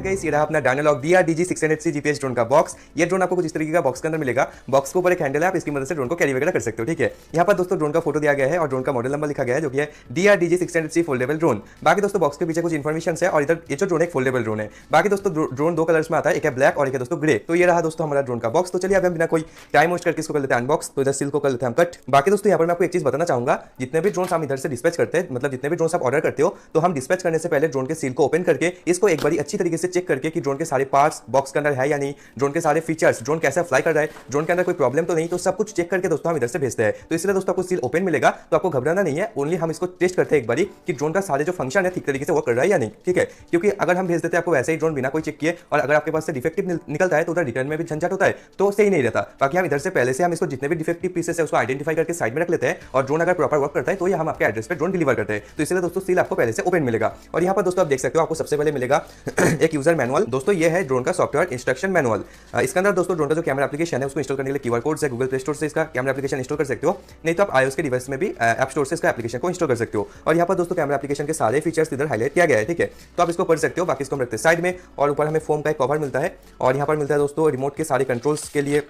Guys, ये रहा अपना डायनालॉग DRDG 600C GPS ड्रोन का बॉक्स। ये ड्रोन आपको कुछ इस तरीके का बॉक्स के अंदर मिलेगा। बॉक्स के ऊपर एक हैंडल है, आप इसकी मदद से ड्रोन को कैरी वगैरह कर सकते हो। ठीक है, यहाँ पर दोस्तों ड्रोन का फोटो दिया गया है और ड्रोन का मॉडल नंबर लिखा गया है जो कि है DRDG 600C फोल्डेबल ड्रोन। बाकी दोस्तों बॉक्स के पीछे कुछ इन्फॉर्मेशन है और इधर ये जो ड्रोन एक फोल्डेबल ड्रोन है। बाकी दोस्तों ड्रोन दो कलर्स में आता है, एक है ब्लैक और एक है दोस्तों ग्रे। तो ये रहा दोस्तों हमारा ड्रोन का बॉक्स। तो चलिए अब हम बिना कोई टाइम वेस्ट करके इसको कर लेते हैं अनबॉक्स। तो इधर सील को कर लेते हैं हम कट। बाकी दोस्तों यहाँ पर मैं आपको एक चीज बताना चाहूंगा, जितने भी ड्रोन हम इधर से डिस्पैच करते हैं, मतलब जितने भी ड्रोन आप ऑर्डर करते हो, तो हम डिस्पैच करने से पहले ड्रोन के सील को ओपन करके इसको एक बार अच्छी तरीके से चेक करके कि ड्रोन के सारे पार्ट्स बॉक्स के अंदर है या नहीं, ड्रोन के सारे फीचर्स, ड्रोन कैसा फ्लाई कर रहा है, ड्रोन के अंदर कोई प्रॉब्लम तो नहीं, तो सब कुछ चेक करके दोस्तों हम इधर से भेजते हैं। तो इसलिए दोस्तों आपको सील ओपन मिलेगा, तो आपको घबराना नहीं है। ओनली हम इसको टेस्ट करते हैं एक बारी कि ड्रोन का सारे जो फंक्शन है ठीक तरीके से वर्क कर रहा है या नहीं। ठीक है, क्योंकि अगर हम भेज देते हैं आपको वैसे ही ड्रोन बिना कोई चेक किए और अगर आपके पास से डिफेक्टिव निकलता है तो उधर रिटर्न में भी झंझट होता है, तो सही नहीं रहता। बाकी हम इधर से पहले से हम इसको जितने भी डिफेक्टिव पीसेस है उसको आइडेंटिफाई करके साइड में रख लेते हैं और ड्रोन अगर प्रॉपर वर्क करता है तो ये हम आपके एड्रेस पे ड्रोन डिलीवर करते हैं। तो इसलिए दोस्तों सील आपको पहले से ओपन मिलेगा। और यहाँ पर दोस्तों आप देख सकते हो, आपको सबसे पहले मिलेगा एक यूजर मैनुअल। दोस्तों ये है ड्रोन का सॉफ्टवेयर इंस्ट्रक्शन मैनुअल। इसके अंदर दोस्तों ड्रोन का जो कैमरा एप्लीकेशन है उसको इंस्टॉल करने के लिए QR कोड से गूगल प्ले स्टोर से इसका कैमरा एप्लीकेशन इंस्टॉल कर सकते हो, नहीं तो आप iOS के डिवाइस में भी ऐप स्टोर से इसका एप्लीकेशन को इंस्टॉल कर सकते हो। और यहाँ पर दोस्तों कैमरा एप्लीकेशन के सारे फीचर्स इधर हाईलाइट किया गया है। ठीक है, तो आप इसको पढ़ सकते हो। बाकी इसको हम रखते हैं साइड में और ऊपर हमें फोम का एक कवर मिलता है और यहाँ पर मिलता है दोस्तों रिमोट के सारे कंट्रोल्स के लिए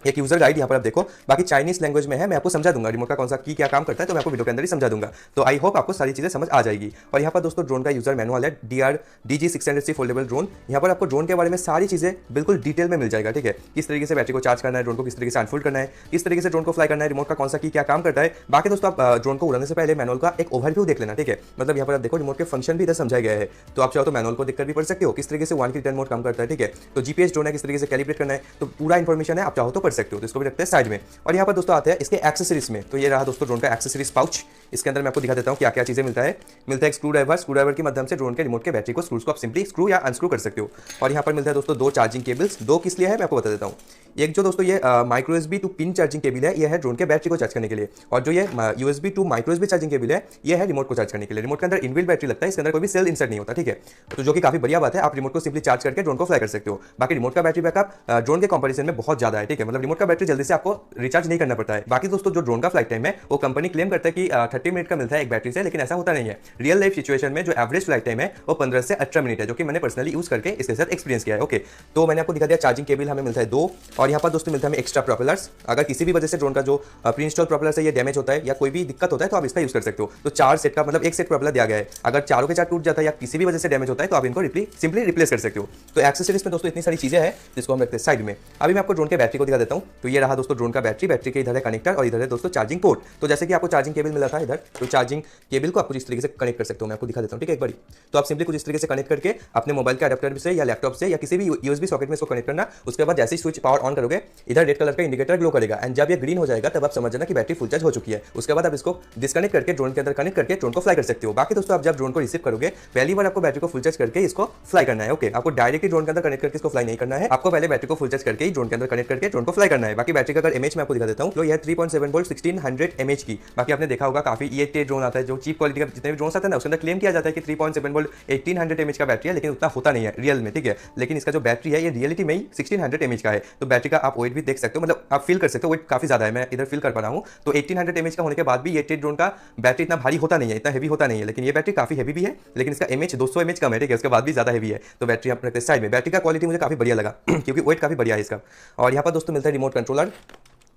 एक यूजर गाइड। यहाँ पर आप देखो, बाकी चाइनीज लैंग्वेज में है, मैं आपको समझा दूंगा रिमोट का कौन सा की क्या काम करता है, तो मैं आपको वीडियो के अंदर ही समझा दूंगा। तो आई होप आपको सारी चीजें समझ आ जाएगी। और यहाँ पर दोस्तों ड्रोन का यूजर मैनुअल है DRDG 600C फोल्डेबल ड्रोन। यहाँ पर आपको ड्रोन के बारे में सारी चीजें बिल्कुल डिटेल में मिल जाएगा। ठीक है, किस तरीके से बैटरी को चार्ज करना है, ड्रोन को किस तरीके से अनफोल्ड करना है, किस तरीके से ड्रोन को फ्लाई करना है, रिमोट का कौन सा की क्या काम करता है। बाकी दोस्तों आप ड्रोन को उड़ाने से पहले मैनुअल का एक ओवरव्यू देख लेना। ठीक है, मतलब यहाँ पर आप देखो रिमोट के फंक्शन भी इधर समझाया गया है, तो आप चाहो तो मैनुअल को देखकर भी पढ़ सकते हो किस तरीके से 1 की रिटर्न मोड काम करता है। ठीक है, तो GPS ड्रोन है किस तरीके से कैलिब्रेट करना है, तो पूरा इन्फॉर्मेशन है, आप चाहो तो पढ़ सकते हो। तो इसको भी रखते हैं साइड में। और यहाँ पर दोस्तों आते हैं इसके एक्सेसरीज में। तो ये रहा दोस्तों ड्रोन का एक्सेसरीज पाउच। इसके अंदर मैं आपको दिखा देता हूँ क्या क्या चीजें मिलता है। मिलता है एक स्क्रू ड्राइवर की मध्यम से ड्रोन के रिमोट के बैटरी को स्क्रूज को आप सिंपली स्क्रू या अनस्क्रू कर सकते हो। और यहाँ पर मिलता है दोस्तों 2 चार्जिंग केबल्स। 2 किस लिए है मैं आपको बता देता हूँ। एक जो दोस्तों ये micro USB two pin charging cable है, ये है ड्रोन के बैटरी को चार्ज करने के लिए। और जो ये USB to micro USB charging cable है, ये है रिमोट को चार्ज करने के लिए। रिमोट के अंदर इनबिल्ट बैटरी लगता है, इसके अंदर कोई भी सेल इंसर्ट नहीं होता। ठीक है, तो जो कि काफी बढ़िया बात है, आप रिमोट को सिंपली चार्ज करके ड्रोन को फ्लाई कर सकते हो। बाकी रिमोट का बैटरी बैकअप ड्रोन के कंपैरिजन में बहुत ज्यादा है। ठीक है, मतलब रिमोट का बैटरी जल्दी से आपको रिचार्ज नहीं करना पड़ता है। बाकी दोस्तों जो ड्रोन का फ्लाइट टाइम है वो कंपनी क्लेम करता है कि 30 मिनट का मिलता है एक बैटरी से, लेकिन ऐसा होता नहीं है। रियल लाइफ सिचुएशन में जो एवरेज फ्लाइट टाइम है वो 15 से 18 मिनट है, जो कि मैंने पर्सनली यूज करके इसके साथ एक्सपीरियंस किया है। ओके, तो मैंने आपको दिखा दिया चार्जिंग केबल हमें मिलता है 2। और यहाँ पर दोस्तों मिलता है हमें एक्स्ट्रा प्रोपेलर्स। अगर किसी भी वजह से ड्रोन का जो प्री इंस्टॉल प्रोपेलर है ये डैमेज होता है या कोई भी दिक्कत होता है तो आप इसका यूज कर सकते हो। तो 4 सेट का मतलब एक सेट प्रोपेलर दिया गया है। अगर चारों के चार टूट जाता है या किसी भी वजह से डैमेज होता है तो आप इनको सिंपली रिप्लेस कर सकते हो। तो एक्सेसरीज में दोस्तों इतनी सारी चीजें हैं जिसको हम रखते हैं साइड में। अभी मैं आपको ड्रोन के बैटरी को दिखा देता हूँ। तो ये रहा दोस्तों ड्रोन का बैटरी के इधर है कनेक्टर और इधर है दोस्तों चार्जिंग पोर्ट। तो जैसे कि आपको चार्जिंग केबल मिला था इधर, तो चार्जिंग केबल को आपको इस तरीके से कनेक्ट कर सकते हो। मैं आपको दिखा देता हूँ। ठीक है, एक बार तो आप सिंपली कुछ इस तरीके से कनेक्ट करके अपने मोबाइल के अडेप्टर से या लैपटॉप से या किसी भी USB सॉकेट में इसको कनेक्ट करना। उसके बाद जैसे ही स्विच पावर ऑन करोगे इधर रेड कलर का इंडिकेटर ग्लो करेगा एंड जब ये ग्रीन हो जाएगा तब आप समझ जाना कि बैटरी फुल चार्ज हो चुकी है। उसके बाद आप इसको डिस्कनेक्ट करके ड्रोन के अंदर कनेक्ट करके ड्रोन को फ्लाई कर सकते हो। बाकी दोस्तों आप जब ड्रोन को रिसीव करोगे पहली बार आपको बैटरी को फुल चार्ज करके इसको फ्लाई करना है। ओके, आपको डायरेक्टली ड्रोन के अंदर कनेक्ट करके इसको फ्लाई नहीं करना है, आपको पहले बैटरी को फुल चार्ज करके ही ड्रोन के अंदर कनेक्ट करके ड्रोन को फ्लाई करना है। बाकी बैटरी का अगर इमेज मैं आपको दिखा देता हूँ तो यह 3.7 वोल्ट 1600 mAh की। बाकी आपने देखा होगा काफी ये ड्रोन आता है जो चीप क्वालिटी का जितने भी ड्रोन आते हैं ना उसके अंदर क्लेम किया जाता है कि 3.7 वोल्ट 1800 mAh का बैटरी है, लेकिन उतना होता नहीं है रियल में। ठीक है, लेकिन इसका जो बैटरी है ये रियलिटी में ही 1600 mAh का है। तो बैटरी का आप वेट भी देख सकते हो, मतलब आप फील कर सकते हो वेट काफी ज्यादा है, मैं इधर फील कर पा रहा हूँ। तो 1800 mAh का होने के बाद भी ये ड्रोन का बैटरी इतना भारी होता नहीं है, इतना हेवी होता नहीं है, लेकिन ये बैटरी काफी हेवी भी है, लेकिन इसका mAh 200 mAh कम है। ठीक है, उसके बाद भी ज्यादा हेवी है। तो बैटरी आप रखते हैं साइड में। बैटरी का क्वालिटी मुझे काफी बढ़िया लगा क्योंकि वेट काफी बढ़िया है इसका। और यहाँ पर दोस्तों मिलता है रिमोट कंट्रोलर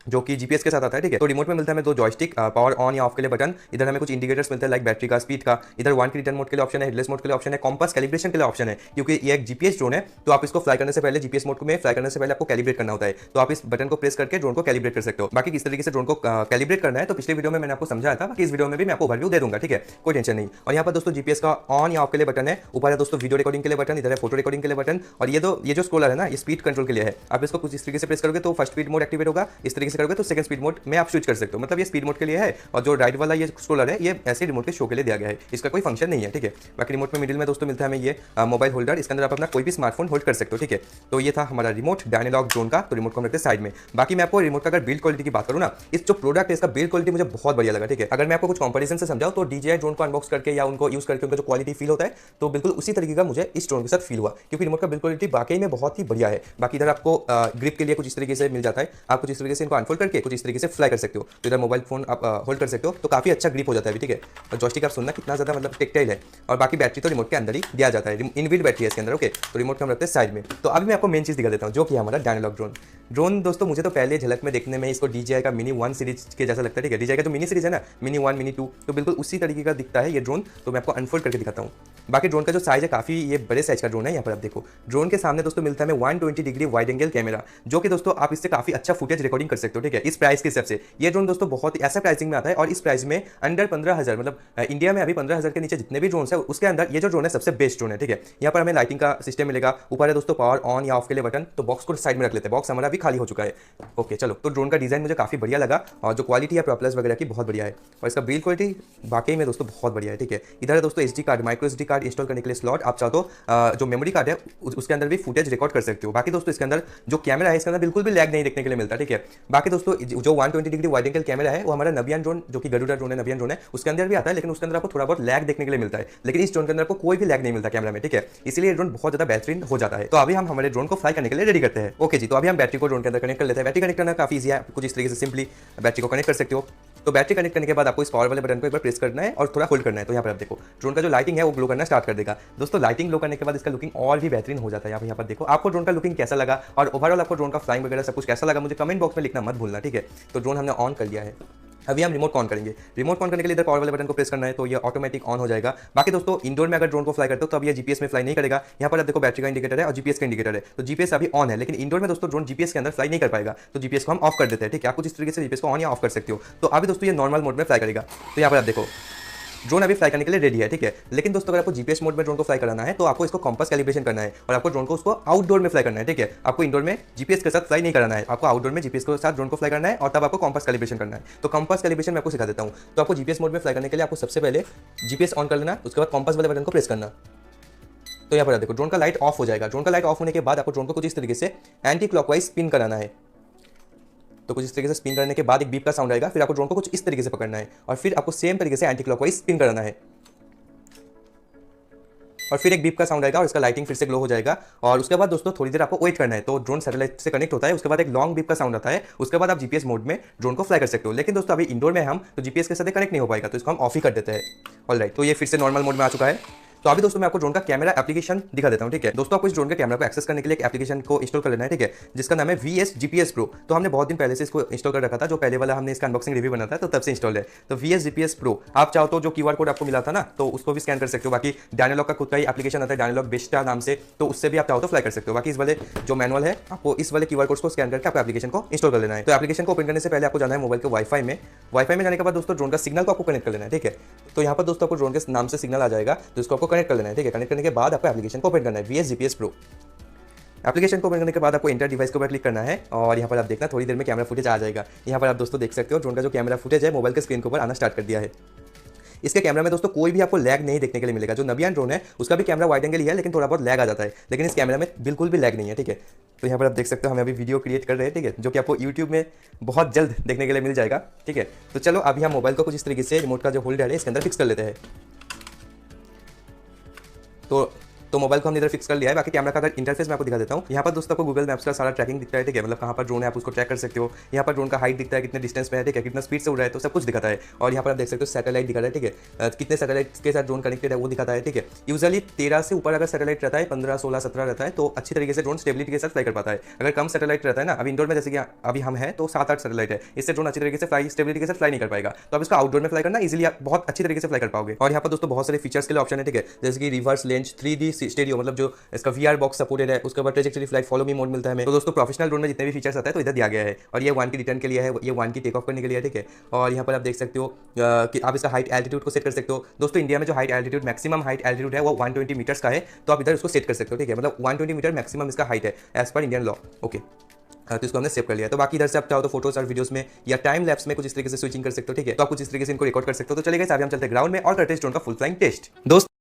जो कि GPS के साथ आता है। ठीक है, तो रिमोट में मिलता है हमें 2 जॉयस्टिक, पावर ऑन या ऑफ के लिए बटन। इधर हमें कुछ इंडिकेटर्स मिलते हैं लाइक बैटरी का, स्पीड का। इधर 1 की रिटर्न मोड के लिए ऑप्शन है, हेडलेस मोड के लिए ऑप्शन है, कॉम्पास कैलिब्रेशन के लिए ऑप्शन है, क्योंकि ये एक GPS ड्रोन है तो आप इसको फ्लाई करने से पहले GPS मोड में फ्लाई करने से पहले आपको कैलिब्रेट करना होता है। तो आप इस बटन को प्रेस करके ड्रोन को कैलिब्रेट कर सकते हो। बाकी किस तरीके से ड्रोन को कैलिब्रेट करना है तो पिछले वीडियो में मैंने आपको समझाया था, बाकी इस वीडियो में भी मैं आपको ओवरव्यू दे दूंगा। ठीक है, कोई टेंशन नहीं। और यहाँ पर दोस्तों GPS का ऑन या ऑफ के लिए बटन है, ऊपर है दोस्तों वीडियो रिकॉर्डिंग के लिए बटन, इधर है फोटो रिकॉर्डिंग के लिए बटन। और ये जो स्क्रोलर है ना ये स्पीड कंट्रोल के लिए है। आप इसको कुछ इस तरीके से प्रेस करोगे तो फर्स्ट स्पीड मोड एक्टिवेट होगा, इस तरीके से करोगे तो सेकंड स्पीड मोड में आप स्विच कर सकते हो। मतलब ये स्पीड मोड के लिए है। और जो राइट वाला ये स्क्रोलर है ये ऐसे रिमोट के शो के लिए दिया गया है, इसका कोई फंक्शन नहीं है। ठीक है, बाकी रिमोट में मिडिल में दोस्तों मिलता है हमें ये मोबाइल होल्डर, इसके अंदर आप अपना कोई भी स्मार्टफोन होल्ड कर सकते हो। ठीक है, तो ये था हमारा रिमोट डायनालॉग ड्रोन का। तो रिमोट को हम रखते हैं साइड में। बाकी मैं आपको रिमोट का अगर बिल्ड क्वालिटी की बात करूँ ना, इस जो प्रोडक्ट है इसका बिल्ड क्वालिटी मुझे बहुत बढ़िया लगा। ठीक है, अगर मैं आपको कुछ कंपैरिजन से समझाऊं तो DJI ड्रोन को अनबॉक्स करके या उनको यूज करके उनका जो क्वालिटी फील होता है तो बिल्कुल उसी तरीके का मुझे इस ड्रोन के साथ फील हुआ, क्योंकि रिमोट का बिल्ड क्वालिटी वाकई में बहुत ही बढ़िया है। बाकी इधर आपको ग्रिप के लिए कुछ इस तरीके से मिल जाता है, आप कुछ इस तरीके से इनको अनफोल्ड करके कुछ इस तरीके से फ्लाई कर सकते हो। तो इधर मोबाइल फोन आप होल्ड कर सकते हो, तो काफी अच्छा ग्रिप हो जाता है, ठीक है। और जॉयस्टिक आप सुनना कितना ज्यादा मतलब टेक्टाइल है। और बाकी बैटरी तो रिमोट के अंदर ही दिया जाता है, इनबिल्ट बैटरी है इसके अंदर, ओके। तो रिमोट को हम रखते हैं साइड में। तो अभी मैं आपको मेन चीज दिखा देता हूँ, जो कि हमारा डायनालॉग ड्रोन दोस्तों मुझे तो पहले झलक में देखने में इसको DJI का मिनी 1 सीरीज के जैसा लगता है, ठीक है। DJI का जो मिनी सीरीज है ना, मिनी 1 मिनी 2, तो बिल्कुल उसी तरीके का दिखता है ये ड्रोन। तो मैं आपको अनफोल्ड करके दिखाता हूँ। बाकी ड्रोन का जो साइज है काफी ये बड़े साइज का ड्रोन है। यहाँ पर आप देखो, ड्रोन के सामने दोस्तों मिलता है हमें 120 डिग्री वाइड एंगल कैमरा, जो कि दोस्तों आप इससे काफी अच्छा फुटेज रिकॉर्डिंग कर सकते हो, ठीक है। इस प्राइस के हिसाब से ये ड्रोन दोस्तों बहुत ऐसा प्राइसिंग में आता है, और इस प्राइस में अंडर 15,000, मतलब इंडिया में अभी 15,000 के नीचे जितने भी ड्रोन है उसके अंदर ये जो ड्रोन है सबसे बेस्ट ड्रोन है, ठीक है। यहाँ पर हमें लाइटिंग का सिस्टम मिलेगा, ऊपर है दोस्तों पावर ऑन या ऑफ के लिए बटन। तो बॉक्स को साइड में रख लेते हैं, बॉक्स हमारा भी खाली हो चुका है, ओके। चलो, तो ड्रोन का डिजाइन मुझे काफी बढ़िया लगा, और जो क्वालिटी है प्रोपेलर्स वगैरह की बहुत बढ़िया है, और इसका बिल्ड क्वालिटी वाकई में दोस्तों बहुत बढ़िया है, ठीक है। इधर है दोस्तों SD card, micro SD card install करने के लिए स्लॉट। आप चाहो तो जो मेमोरी कार्ड है उसके अंदर भी फुटेज रिकॉर्ड कर सकते हो। बाकी दोस्तों इसके अंदर जो कैमरा है इसके अंदर बिल्कुल भी लैग नहीं देखने के लिए मिलता, ठीक है। बाकी दोस्तों जो 120 डिग्री वाइड एंगल कैमरा है वो हमारा नबियन ड्रोन, जो कि गरुड़ा ड्रोन है, नबियन ड्रोन है, उसके अंदर भी आता है, लेकिन उसके अंदर आपको थोड़ा बहुत लैग देखने के लिए मिलता है। लेकिन इस ड्रोन के अंदर आपको कोई भी लैग नहीं मिलता कैमरा में, ठीक है। इसलिए ड्रोन बहुत ज्यादा बेहतरीन हो जाता है। तो अभी हम हमारे ड्रोन को फ्लाई करने के लिए रेडी करते हैं, ओके जी। तो अभी हम बैटरी को ड्रोन के अंदर कनेक्ट कर लेते हैं। बैटरी कनेक्ट करना काफी ईजी है, कुछ इस तरीके से सिंपली बैटरी को कनेक्ट कर सकते हो। तो बैटरी कनेक्ट करने के बाद आपको इस पावर वाले बटन को एक बार प्रेस करना है और थोड़ा होल्ड करना है। तो यहाँ पर आप देखो, ड्रोन का जो लाइटिंग है वो ग्लो करना स्टार्ट कर देगा। दोस्तों लाइटिंग ग्लो करने के बाद इसका लुकिंग और भी बेहतरीन हो जाता है। यहाँ पर देखो, आपको ड्रोन का लुकिंग कैसा लगा और ओवरऑल आपको ड्रोन का फ्लाइंग वगैरह सब कुछ कैसा लगा, मुझे कमेंट बॉक्स में लिखना मत भूलना, ठीक है। तो ड्रोन हमने ऑन कर लिया है। अभी हम रिमोट ऑन करेंगे। रिमोट ऑन करने के लिए इधर पावर वाले बटन को प्रेस करना है, तो ये ऑटोमेटिक ऑन हो जाएगा। बाकी दोस्तों इंडोर में अगर ड्रोन को फ्लाई करते हो तो अब ये GPS में फ्लाई नहीं करेगा। यहाँ पर आप देखो बैटरी का इंडिकेटर है और GPS का इंडिकेटर है, तो GPS अभी ऑन है, लेकिन इंडोर में दोस्तों ड्रोन GPS के अंदर फ्लाई नहीं कर पाएगा। तो GPS को हम ऑफ कर देते हैं, ठीक है। आप कुछ इस तरीके से GPS को ऑन या ऑफ कर सकते हो। तो अभी दोस्तों ये नॉर्मल मोड में फ्लाई करेगा। तो यहाँ पर आप देखो, ड्रोन अभी फ्लाई करने के लिए रेडी है, ठीक है। लेकिन दोस्तों अगर आपको GPS मोड में ड्रोन को फ्लाई कराना है तो आपको इसको कंपास कैलिब्रेशन करना है, और आपको ड्रोन को उसको आउटडोर में फ्लाई करना है, ठीक है। आपको इंडोर में GPS के साथ फ्लाई नहीं कराना है, आपको आउटडोर में GPS के साथ ड्रोन को फ्लाई करना है, और तब आपको कंपास कैलिब्रेशन करना है। तो कंपास कैलिब्रेशन मैं आपको सिखा देता हूँ। तो आपको GPS मोड में फ्लाई करने के लिए आपको सबसे पहले GPS ऑन कर लेना, उसके बाद कंपास वाले बटन को प्रेस करना। तो यहाँ पर देखो, ड्रोन का लाइट ऑफ हो जाएगा। ड्रोन का लाइट ऑफ होने के बाद आपको ड्रोन को कुछ इस तरीके से एंटी क्लॉकवाइज स्पिन कराना है। तो कुछ इस तरीके से स्पिन करने के बाद एक बीप का साउंड आएगा, फिर आपको ड्रोन को कुछ इस तरीके से पकड़ना है, और फिर आपको सेम तरीके से एंटी क्लॉकवाइज स्पिन कराना है, और फिर एक बीप का साउंड आएगा और इसका लाइटिंग फिर से ग्लो हो जाएगा। और उसके बाद दोस्तों थोड़ी देर आपको वेट करना है। तो ड्रोन सैटेलाइट से कनेक्ट होता है, उसके बाद एक लॉन्ग बीप का साउंड आता है, उसके बाद आप GPS मोड में ड्रोन को फ्लाई कर सकते हो। लेकिन दोस्तों अभी इंडोर में हम तो GPS के साथ कनेक्ट नहीं हो पाएगा, तो इसको हम ऑफ ही कर देते हैं। ऑलराइट, तो ये फिर से नॉर्मल मोड में आ चुका है। तो अभी दोस्तों मैं आपको ड्रोन का कैमरा एप्लीकेशन दिखा देता हूं, ठीक है। दोस्तों आपको इस ड्रोन के कैमरा को एक्सेस करने के लिए एक एप्लीकेशन को इंस्टॉल कर लेना है, ठीक है, जिसका नाम है VS GPS Pro। तो हमने बहुत दिन पहले से इसको इंस्टॉल कर रखा था, जो पहले वाला हमने इसका अनबॉक्सिंग रिव्यू बना था, तो तब से इंस्टॉल है। तो VS GPS Pro आप चाहो तो जो QR कोड आपको मिला था ना, तो उसको भी स्कैन कर सकते हो। बाकी डायनालॉग का खुद का ही एप्लीकेशन आता है, डायनालॉग बेस्टा नाम से, तो उससे भी आप चाहो तो फ्लाई कर सकते हो। बाकी इस वाले जो मैनुअल है, आपको इस वाले QR कोड को स्कैन करके आपको एप्लीकेशन को इंस्टॉल कर लेना है। तो एप्लीकेशन को ओपन करने से पहले आपको जाना है मोबाइल के वाईफाई में। वाईफाई में जाने के बाद दोस्तों ड्रोन का सिग्नल को आपको कनेक्ट कर लेना है, ठीक है। तो यहाँ पर दोस्तों आपको ड्रोन के नाम से सिग्नल आ जाएगा, तो इसको आपको कनेक्ट कर लेना है, ठीक है। कनेक्ट करने के बाद आपको एप्लीकेशन को ओपन करना है, VS GPS Pro। एप्लीकेशन को ओपन करने के बाद आपको इंटर डिवाइस के ऊपर क्लिक करना है, और यहाँ पर आप देखना थोड़ी देर में कैमरा फुटेज आ जाएगा। यहाँ पर आप दोस्तों देख सकते हो ड्रोन का जो कैमरा फुटेज है मोबाइल के स्क्रीन के ऊपर आना स्टार्ट कर दिया है। इसके कैमरा में दोस्तों कोई भी आपको लैग नहीं देखने के लिए मिलेगा। जो नबियन ड्रोन है उसका भी कैमरा वाइड एंगल ही है, लेकिन थोड़ा बहुत लैग आ जाता है, लेकिन इस कैमरा में बिल्कुल भी लैग नहीं है, ठीक है। तो यहाँ पर आप देख सकते हो हम अभी वीडियो क्रिएट कर रहे हैं, ठीक है, जो कि आपको यूट्यूब में बहुत जल्द देखने के लिए मिल जाएगा, ठीक है। तो चलो अभी हम मोबाइल को कुछ इस तरीके से रिमोट का जो होल्डर है इसके अंदर फिक्स कर लेते हैं। तो मोबाइल को हमने इधर फिक्स कर लिया है। बाकी कैमरा का अगर इंटरफेस मैं आपको दिखा देता हूँ। यहाँ पर दोस्तों आपको गूगल मैप्स का सारा ट्रैकिंग दिखता है, ठीक है, मतलब कहाँ पर ड्रोन है आप उसको ट्रैक कर सकते हो। यहाँ पर ड्रोन का हाइट दिखता है, कितने डिस्टेंस में है, ठीक है, कितना स्पीड से उड़ रहा है, तो सब कुछ दिखाता है। और यहाँ पर आप देख सकते हो सैटेलाइट दिखा रहा है, ठीक है, कितने सैटेलाइट के साथ ड्रोन कनेक्टेड है वो दिखाता है, ठीक है। यूजुअली 13 से ऊपर अगर सैटेलाइट रहता है, 15, 16, 17 रहता है, तो अच्छी तरीके से ड्रोन स्टेबिलिटी के साथ फ्लाई कर पाता है। अगर कम सैटेलाइट रहता है ना, अभी इंडोर में जैसे कि अभी हम हैं तो 7-8 सैटेलाइट है, इससे ड्रोन अच्छी तरीके से फ्लाई स्टेबिलिटी के साथ फ्लाई नहीं कर पाएगा। तो आप इसको आउटडोर में फ्लाई करना इजीली आप बहुत अच्छी तरीके से फ्लाई कर पाओगे। और यहाँ पर दोस्तों बहुत सारे फीचर्स के लिए ऑप्शन है, ठीक है, जैसे कि रिवर्स लेंस, 3D स्टेरियो, मतलब जो इसका VR बॉक्स सपोर्टेड है, उसके बाद trajectory flight follow me mode मिलता है हमें। तो दोस्तों प्रोफेशनल ड्रोन में जितने भी फीचर्स आता है तो इधर दिया गया है। और ये 1 की रिटर्न के लिए है, ये 1 की टेक ऑफ करने के लिए है, ठीक है। और यहाँ पर आप देख सकते हो कि आप इसका हाइट एल्टीट्यूड को सेट कर सकते हो। दोस्तों इंडिया में जो height altitude maximum height altitude है वो 120 मीटर्स का है, तो आप इधर उसको सेट कर सकते हो, ठीक है, मतलब 120 मीटर मैक्सिमम इसका हाइट है as per Indian law, okay. तो इसको हमने सेव कर लिया। तो बाकी इधर से आप चाहो तो फोटोज और वीडियोस में या टाइम लैप्स में कुछ इस तरीके से स्विचिंग कर सकते हो, ठीक है। तो आप कुछ इस तरीके से इनको रिकॉर्ड कर सकते हो। तो चलेगा अभी हम चलते हैं ग्राउंड में और करते हैं ड्रोन का फुल फ्लाइंग टेस्ट। दोस्तों